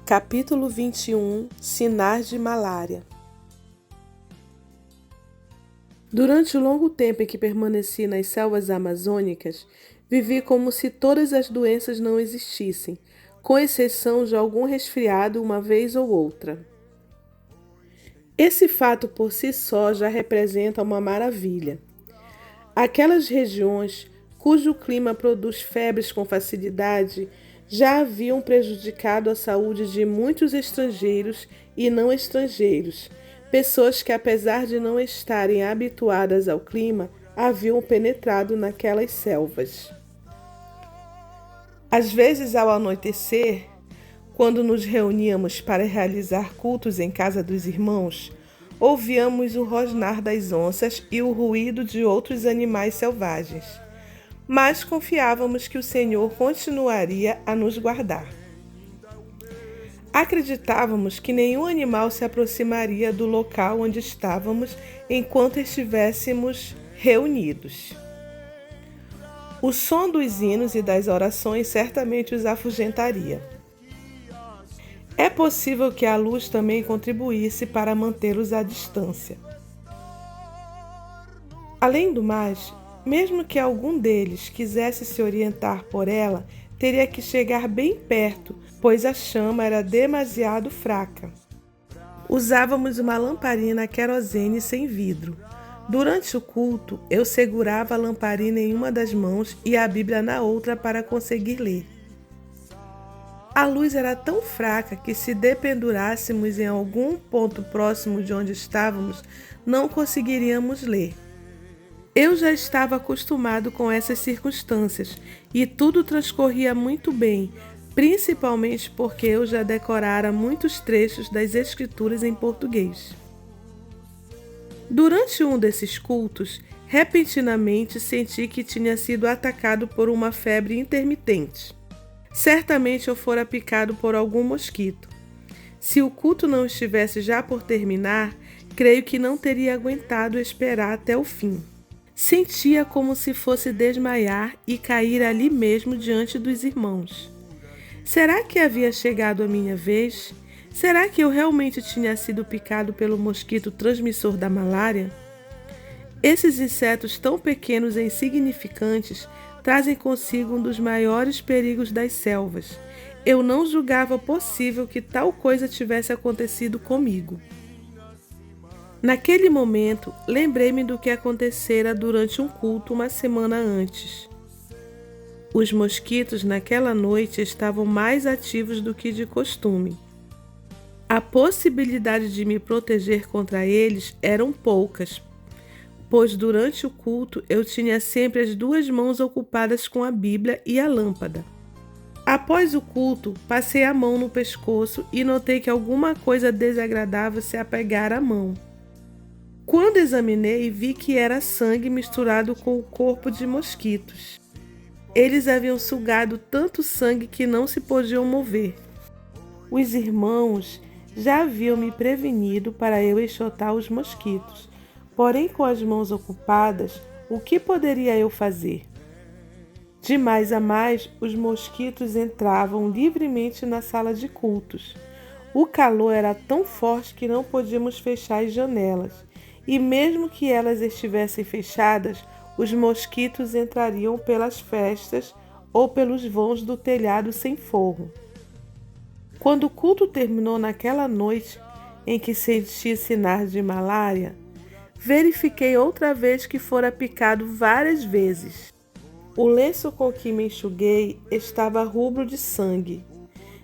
Capítulo 21 – Sinais de malária. Durante o longo tempo em que permaneci nas selvas amazônicas, vivi como se todas as doenças não existissem, com exceção de algum resfriado uma vez ou outra. Esse fato por si só já representa uma maravilha. Aquelas regiões cujo clima produz febres com facilidade já haviam prejudicado a saúde de muitos estrangeiros e não estrangeiros, pessoas que, apesar de não estarem habituadas ao clima, haviam penetrado naquelas selvas. Às vezes, ao anoitecer, quando nos reuníamos para realizar cultos em casa dos irmãos, ouvíamos o rosnar das onças e o ruído de outros animais selvagens, mas confiávamos que o Senhor continuaria a nos guardar. Acreditávamos que nenhum animal se aproximaria do local onde estávamos enquanto estivéssemos reunidos. O som dos hinos e das orações certamente os afugentaria. É possível que a luz também contribuísse para mantê-los à distância. Além do mais, mesmo que algum deles quisesse se orientar por ela, teria que chegar bem perto, pois a chama era demasiado fraca. Usávamos uma lamparina a querosene sem vidro. Durante o culto, eu segurava a lamparina em uma das mãos e a Bíblia na outra para conseguir ler. A luz era tão fraca que, se dependurássemos em algum ponto próximo de onde estávamos, não conseguiríamos ler. Eu já estava acostumado com essas circunstâncias e tudo transcorria muito bem, principalmente porque eu já decorara muitos trechos das Escrituras em português. Durante um desses cultos, repentinamente senti que tinha sido atacado por uma febre intermitente. Certamente eu fora picado por algum mosquito. Se o culto não estivesse já por terminar, creio que não teria aguentado esperar até o fim. Sentia como se fosse desmaiar e cair ali mesmo diante dos irmãos. Será que havia chegado a minha vez? Será que eu realmente tinha sido picado pelo mosquito transmissor da malária? Esses insetos tão pequenos e insignificantes trazem consigo um dos maiores perigos das selvas. Eu não julgava possível que tal coisa tivesse acontecido comigo. Naquele momento, lembrei-me do que acontecera durante um culto uma semana antes. Os mosquitos naquela noite estavam mais ativos do que de costume. A possibilidade de me proteger contra eles eram poucas, pois durante o culto eu tinha sempre as duas mãos ocupadas com a Bíblia e a lâmpada. Após o culto, passei a mão no pescoço e notei que alguma coisa desagradável se apegara à mão. Quando examinei, vi que era sangue misturado com o corpo de mosquitos. Eles haviam sugado tanto sangue que não se podiam mover. Os irmãos já haviam me prevenido para eu enxotar os mosquitos, porém, com as mãos ocupadas, o que poderia eu fazer? De mais a mais, os mosquitos entravam livremente na sala de cultos. O calor era tão forte que não podíamos fechar as janelas. E mesmo que elas estivessem fechadas, os mosquitos entrariam pelas frestas ou pelos vãos do telhado sem forro. Quando o culto terminou naquela noite em que senti sinais de malária, verifiquei outra vez que fora picado várias vezes. O lenço com que me enxuguei estava rubro de sangue.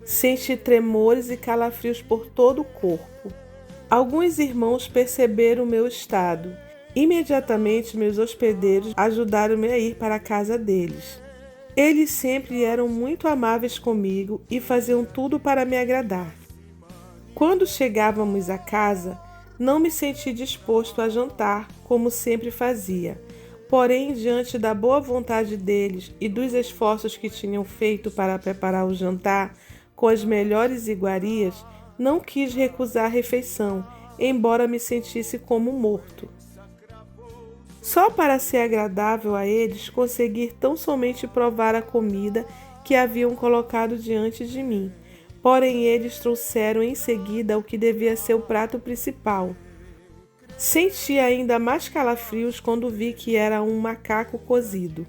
Senti tremores e calafrios por todo o corpo. Alguns irmãos perceberam o meu estado. Imediatamente, meus hospedeiros ajudaram-me a ir para a casa deles. Eles sempre eram muito amáveis comigo e faziam tudo para me agradar. Quando chegávamos à casa, não me senti disposto a jantar, como sempre fazia. Porém, diante da boa vontade deles e dos esforços que tinham feito para preparar o jantar com as melhores iguarias, não quis recusar a refeição, embora me sentisse como morto. Só para ser agradável a eles, consegui tão somente provar a comida que haviam colocado diante de mim, Porém, eles trouxeram em seguida o que devia ser o prato principal. Senti ainda mais calafrios quando vi que era um macaco cozido.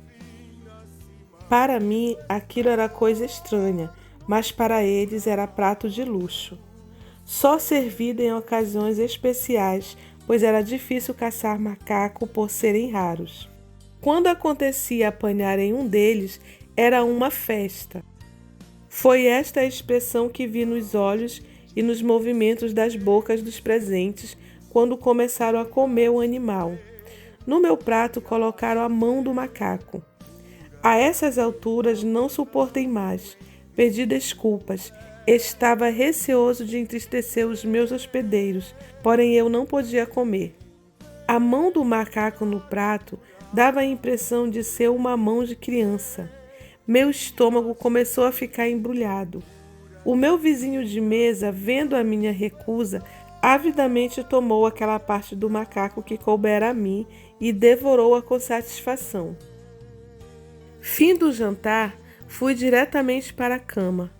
Para mim, aquilo era coisa estranha, mas para eles era prato de luxo. Só servido em ocasiões especiais, pois era difícil caçar macaco por serem raros. Quando acontecia apanharem um deles, era uma festa. Foi esta a expressão que vi nos olhos e nos movimentos das bocas dos presentes quando começaram a comer o animal. No meu prato colocaram a mão do macaco. A essas alturas não suportei mais. Pedi desculpas. Estava receoso de entristecer os meus hospedeiros, porém eu não podia comer. A mão do macaco no prato dava a impressão de ser uma mão de criança. Meu estômago começou a ficar embrulhado. O meu vizinho de mesa, vendo a minha recusa, avidamente tomou aquela parte do macaco que coubera a mim e devorou-a com satisfação. Fim do jantar, fui diretamente para a cama.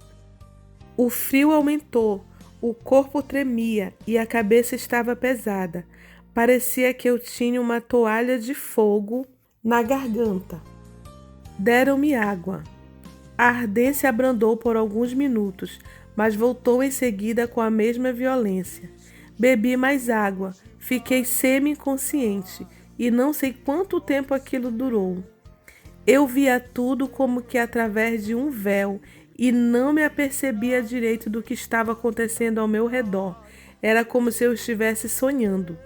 O frio aumentou, o corpo tremia e a cabeça estava pesada. Parecia que eu tinha uma toalha de fogo na garganta. Deram-me água. A ardência abrandou por alguns minutos, mas voltou em seguida com a mesma violência. Bebi mais água, fiquei semi-inconsciente e não sei quanto tempo aquilo durou. Eu via tudo como que através de um véu e não me apercebia direito do que estava acontecendo ao meu redor. Era como se eu estivesse sonhando.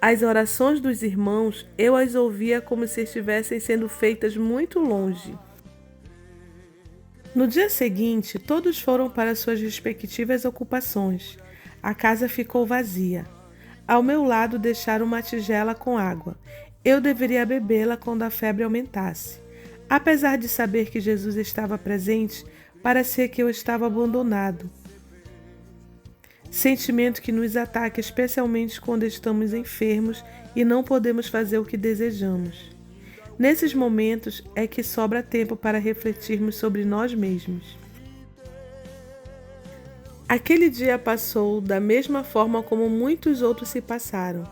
As orações dos irmãos, eu as ouvia como se estivessem sendo feitas muito longe. No dia seguinte, todos foram para suas respectivas ocupações. A casa ficou vazia. Ao meu lado deixaram uma tigela com água. Eu deveria bebê-la quando a febre aumentasse. Apesar de saber que Jesus estava presente, parecia que eu estava abandonado. Sentimento que nos ataca especialmente quando estamos enfermos e não podemos fazer o que desejamos. Nesses momentos é que sobra tempo para refletirmos sobre nós mesmos. Aquele dia passou da mesma forma como muitos outros se passaram.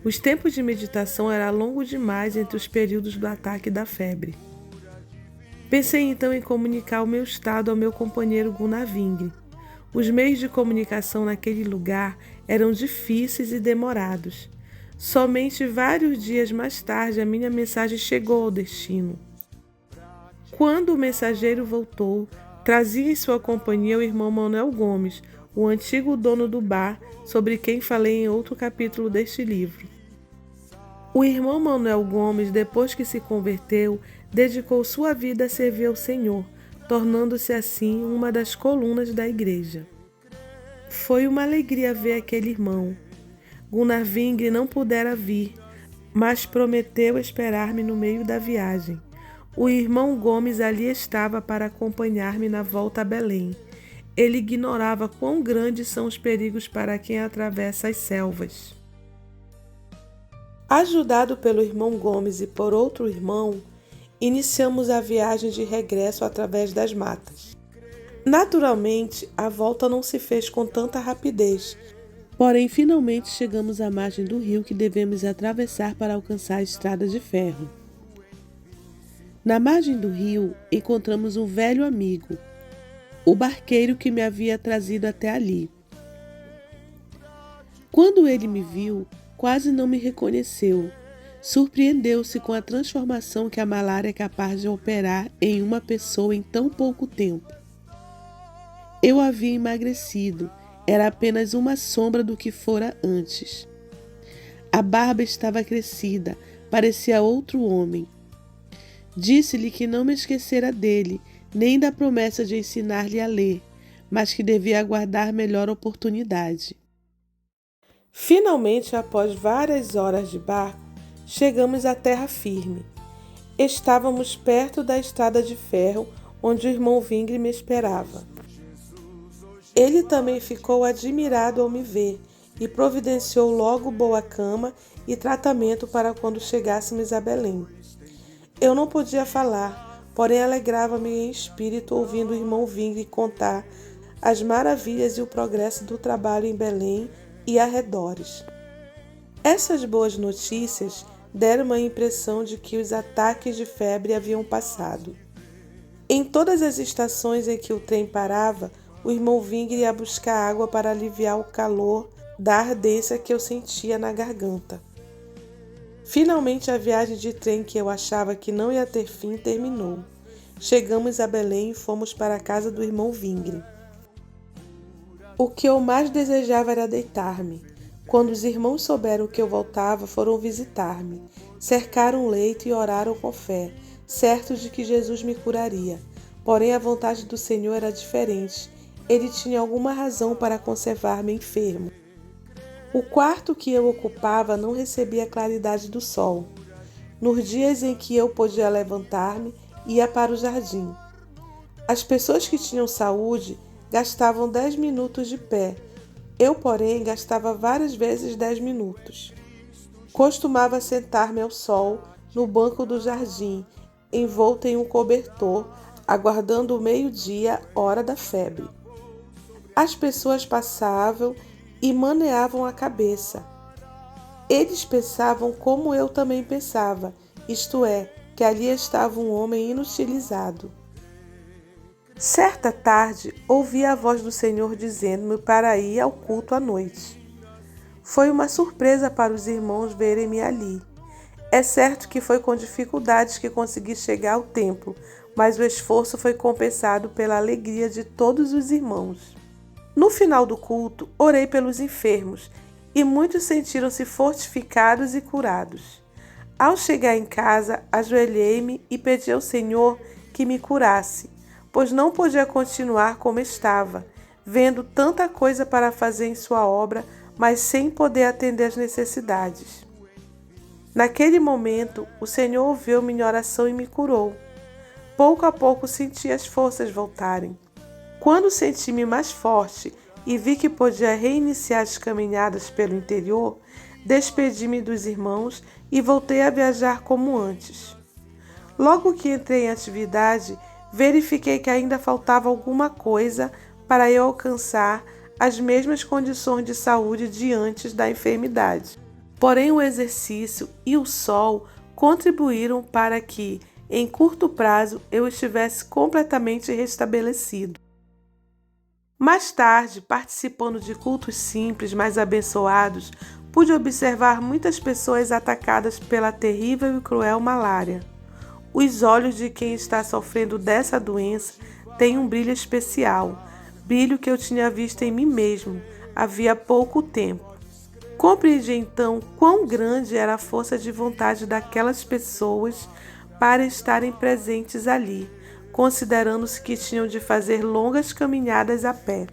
Os tempos de meditação eram longos demais entre os períodos do ataque da febre. Pensei então em comunicar o meu estado ao meu companheiro Gunnar Vingre. Os meios de comunicação naquele lugar eram difíceis e demorados. Somente vários dias mais tarde a minha mensagem chegou ao destino. Quando o mensageiro voltou, trazia em sua companhia o irmão Manuel Gomes, o antigo dono do bar, sobre quem falei em outro capítulo deste livro. O irmão Manuel Gomes, depois que se converteu, dedicou sua vida a servir ao Senhor, tornando-se assim uma das colunas da igreja. Foi uma alegria ver aquele irmão. Gunnar Vingre não pudera vir, mas prometeu esperar-me no meio da viagem. O irmão Gomes ali estava para acompanhar-me na volta a Belém. Ele ignorava quão grandes são os perigos para quem atravessa as selvas. Ajudado pelo irmão Gomes e por outro irmão, iniciamos a viagem de regresso através das matas. Naturalmente, a volta não se fez com tanta rapidez, porém finalmente chegamos à margem do rio que devemos atravessar para alcançar a estrada de ferro. Na margem do rio, encontramos um velho amigo, o barqueiro que me havia trazido até ali. Quando ele me viu, quase não me reconheceu. Surpreendeu-se com a transformação que a malária é capaz de operar em uma pessoa em tão pouco tempo. Eu havia emagrecido, era apenas uma sombra do que fora antes. A barba estava crescida, parecia outro homem. Disse-lhe que não me esquecera dele, nem da promessa de ensinar-lhe a ler, mas que devia aguardar melhor oportunidade. Finalmente, após várias horas de barco, chegamos à terra firme. Estávamos perto da estrada de ferro, onde o irmão Vingre me esperava. Ele também ficou admirado ao me ver e providenciou logo boa cama e tratamento para quando chegássemos a Belém. Eu não podia falar, porém alegrava-me em espírito ouvindo o irmão Vingre contar as maravilhas e o progresso do trabalho em Belém e arredores. Essas boas notícias deram-me a impressão de que os ataques de febre haviam passado. Em todas as estações em que o trem parava, o irmão Vingre ia buscar água para aliviar o calor da ardência que eu sentia na garganta. Finalmente a viagem de trem que eu achava que não ia ter fim terminou. Chegamos a Belém e fomos para a casa do irmão Vingre. O que eu mais desejava era deitar-me. Quando os irmãos souberam que eu voltava, foram visitar-me. Cercaram o leito e oraram com fé, certos de que Jesus me curaria. Porém, a vontade do Senhor era diferente. Ele tinha alguma razão para conservar-me enfermo. O quarto que eu ocupava não recebia a claridade do sol. Nos dias em que eu podia levantar-me, ia para o jardim. As pessoas que tinham saúde gastavam 10 minutos de pé. Eu, porém, gastava várias vezes 10 minutos. Costumava sentar-me ao sol no banco do jardim, envolta em um cobertor, aguardando o meio-dia, hora da febre. As pessoas passavam e maneavam a cabeça. Eles pensavam como eu também pensava, isto é, que ali estava um homem inutilizado. Certa tarde, ouvi a voz do Senhor dizendo-me para ir ao culto à noite. Foi uma surpresa para os irmãos verem-me ali. É certo que foi com dificuldades que consegui chegar ao templo, mas o esforço foi compensado pela alegria de todos os irmãos. No final do culto, orei pelos enfermos e muitos sentiram-se fortificados e curados. Ao chegar em casa, ajoelhei-me e pedi ao Senhor que me curasse, pois não podia continuar como estava, vendo tanta coisa para fazer em sua obra, mas sem poder atender às necessidades. Naquele momento, o Senhor ouviu minha oração e me curou. Pouco a pouco senti as forças voltarem. Quando senti-me mais forte e vi que podia reiniciar as caminhadas pelo interior, despedi-me dos irmãos e voltei a viajar como antes. Logo que entrei em atividade, verifiquei que ainda faltava alguma coisa para eu alcançar as mesmas condições de saúde de antes da enfermidade. Porém, o exercício e o sol contribuíram para que, em curto prazo, eu estivesse completamente restabelecido. Mais tarde, participando de cultos simples, mais abençoados, pude observar muitas pessoas atacadas pela terrível e cruel malária. Os olhos de quem está sofrendo dessa doença têm um brilho especial, brilho que eu tinha visto em mim mesmo havia pouco tempo. Compreendi então quão grande era a força de vontade daquelas pessoas para estarem presentes ali, considerando-se que tinham de fazer longas caminhadas a pé.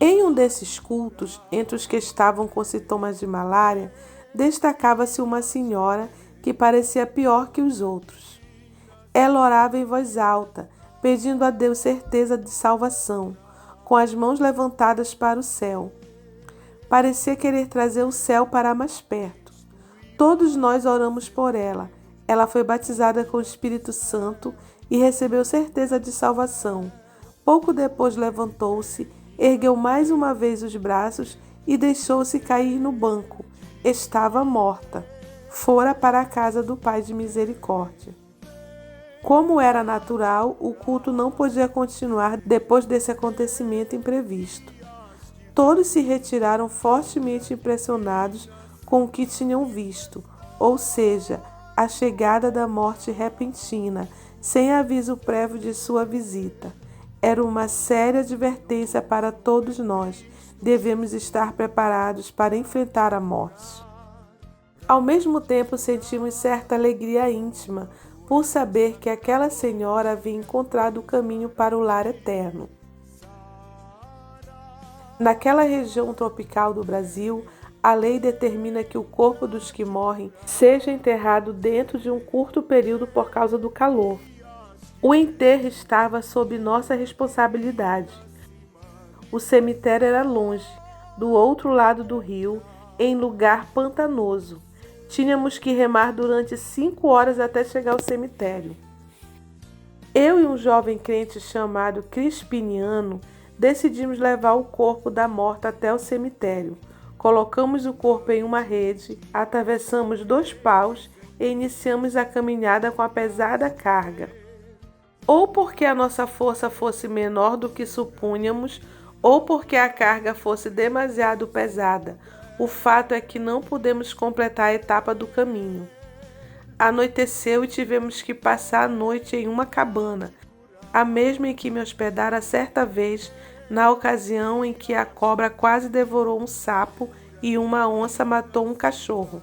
Em um desses cultos, entre os que estavam com sintomas de malária, destacava-se uma senhora que parecia pior que os outros. Ela orava em voz alta, pedindo a Deus certeza de salvação, com as mãos levantadas para o céu. Parecia querer trazer o céu para mais perto. Todos nós oramos por ela. Ela foi batizada com o Espírito Santo e recebeu certeza de salvação. Pouco depois levantou-se, ergueu mais uma vez os braços e deixou-se cair no banco. Estava morta. Fora para a casa do Pai de Misericórdia. Como era natural, o culto não podia continuar depois desse acontecimento imprevisto. Todos se retiraram fortemente impressionados com o que tinham visto, ou seja, a chegada da morte repentina, sem aviso prévio de sua visita. Era uma séria advertência para todos nós. Devemos estar preparados para enfrentar a morte. Ao mesmo tempo, sentimos certa alegria íntima por saber que aquela senhora havia encontrado o caminho para o lar eterno. Naquela região tropical do Brasil, a lei determina que o corpo dos que morrem seja enterrado dentro de um curto período por causa do calor. O enterro estava sob nossa responsabilidade. O cemitério era longe, do outro lado do rio, em lugar pantanoso. Tínhamos que remar durante 5 horas até chegar ao cemitério. Eu e um jovem crente chamado Crispiniano decidimos levar o corpo da morta até o cemitério. Colocamos o corpo em uma rede, atravessamos 2 paus e iniciamos a caminhada com a pesada carga. Ou porque a nossa força fosse menor do que supunhamos, ou porque a carga fosse demasiado pesada. O fato é que não pudemos completar a etapa do caminho. Anoiteceu e tivemos que passar a noite em uma cabana, a mesma em que me hospedara certa vez, na ocasião em que a cobra quase devorou um sapo e uma onça matou um cachorro.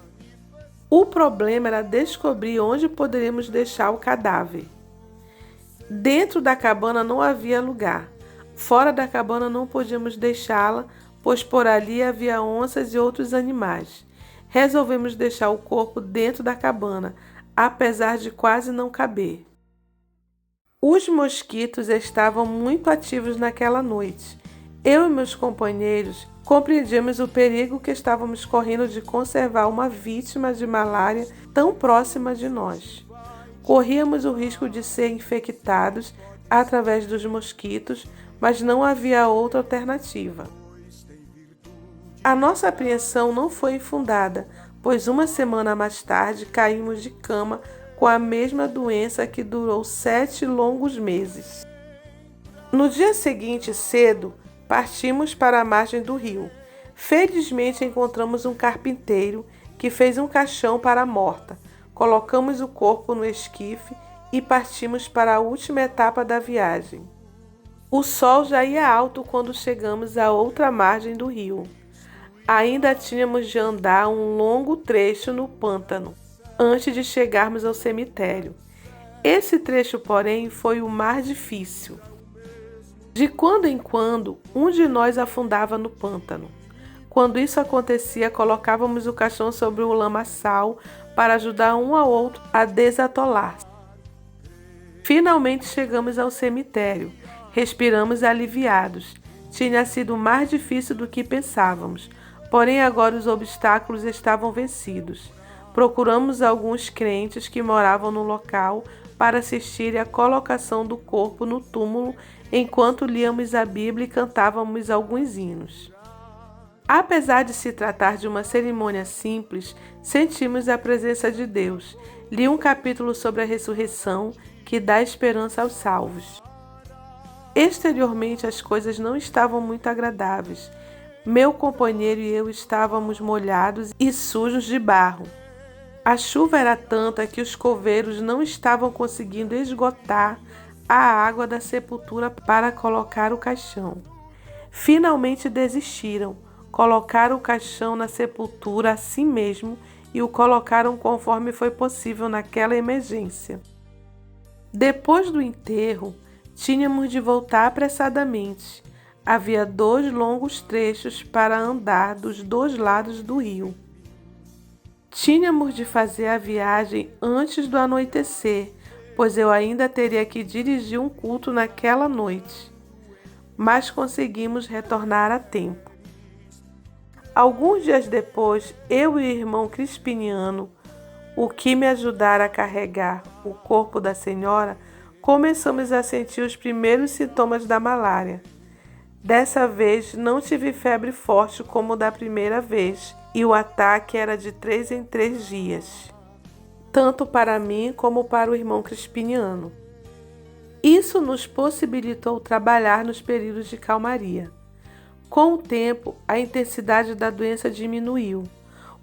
O problema era descobrir onde poderíamos deixar o cadáver. Dentro da cabana não havia lugar. Fora da cabana não podíamos deixá-la, pois por ali havia onças e outros animais. Resolvemos deixar o corpo dentro da cabana, apesar de quase não caber. Os mosquitos estavam muito ativos naquela noite. Eu e meus companheiros compreendíamos o perigo que estávamos correndo de conservar uma vítima de malária tão próxima de nós. Corríamos o risco de ser infectados através dos mosquitos, mas não havia outra alternativa. A nossa apreensão não foi infundada, pois uma semana mais tarde caímos de cama com a mesma doença que durou 7 longos meses. No dia seguinte, cedo, partimos para a margem do rio. Felizmente encontramos um carpinteiro que fez um caixão para a morta. Colocamos o corpo no esquife e partimos para a última etapa da viagem. O sol já ia alto quando chegamos à outra margem do rio. Ainda tínhamos de andar um longo trecho no pântano, antes de chegarmos ao cemitério. Esse trecho, porém, foi o mais difícil. De quando em quando, um de nós afundava no pântano. Quando isso acontecia, colocávamos o caixão sobre o lamaçal para ajudar um ao outro a desatolar. Finalmente chegamos ao cemitério. Respiramos aliviados. Tinha sido mais difícil do que pensávamos, porém agora os obstáculos estavam vencidos. Procuramos alguns crentes que moravam no local para assistir à colocação do corpo no túmulo enquanto líamos a Bíblia e cantávamos alguns hinos. Apesar de se tratar de uma cerimônia simples, sentimos a presença de Deus. Li um capítulo sobre a ressurreição que dá esperança aos salvos. Exteriormente as coisas não estavam muito agradáveis. Meu companheiro e eu estávamos molhados e sujos de barro. A chuva era tanta que os coveiros não estavam conseguindo esgotar a água da sepultura para colocar o caixão. Finalmente desistiram. Colocaram o caixão na sepultura assim mesmo e o colocaram conforme foi possível naquela emergência. Depois do enterro, tínhamos de voltar apressadamente. Havia 2 longos trechos para andar dos 2 lados do rio. Tínhamos de fazer a viagem antes do anoitecer, pois eu ainda teria que dirigir um culto naquela noite. Mas conseguimos retornar a tempo. Alguns dias depois, eu e o irmão Crispiniano, o que me ajudara a carregar o corpo da senhora, começamos a sentir os primeiros sintomas da malária. Dessa vez, não tive febre forte como da primeira vez, e o ataque era de 3 em 3 dias, tanto para mim como para o irmão Crispiniano. Isso nos possibilitou trabalhar nos períodos de calmaria. Com o tempo, a intensidade da doença diminuiu.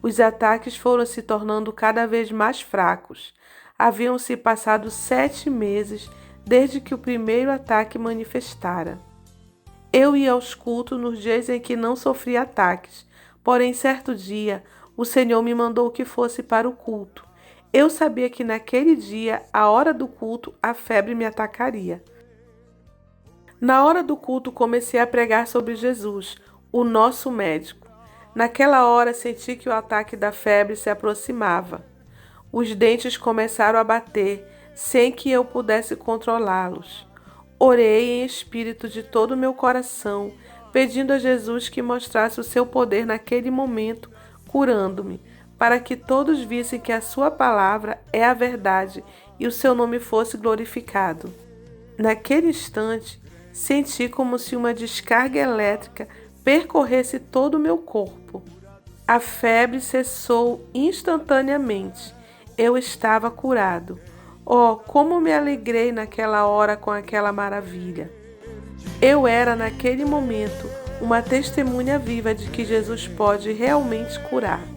Os ataques foram se tornando cada vez mais fracos. Haviam-se passado 7 meses desde que o primeiro ataque manifestara. Eu ia aos cultos nos dias em que não sofria ataques, porém certo dia o Senhor me mandou que fosse para o culto. Eu sabia que naquele dia, à hora do culto, a febre me atacaria. Na hora do culto comecei a pregar sobre Jesus, o nosso médico. Naquela hora senti que o ataque da febre se aproximava. Os dentes começaram a bater, sem que eu pudesse controlá-los. Orei em espírito de todo o meu coração, pedindo a Jesus que mostrasse o seu poder naquele momento, curando-me, para que todos vissem que a sua palavra é a verdade e o seu nome fosse glorificado. Naquele instante, senti como se uma descarga elétrica percorresse todo o meu corpo. A febre cessou instantaneamente. Eu estava curado. Oh, como me alegrei naquela hora com aquela maravilha! Eu era, naquele momento, uma testemunha viva de que Jesus pode realmente curar.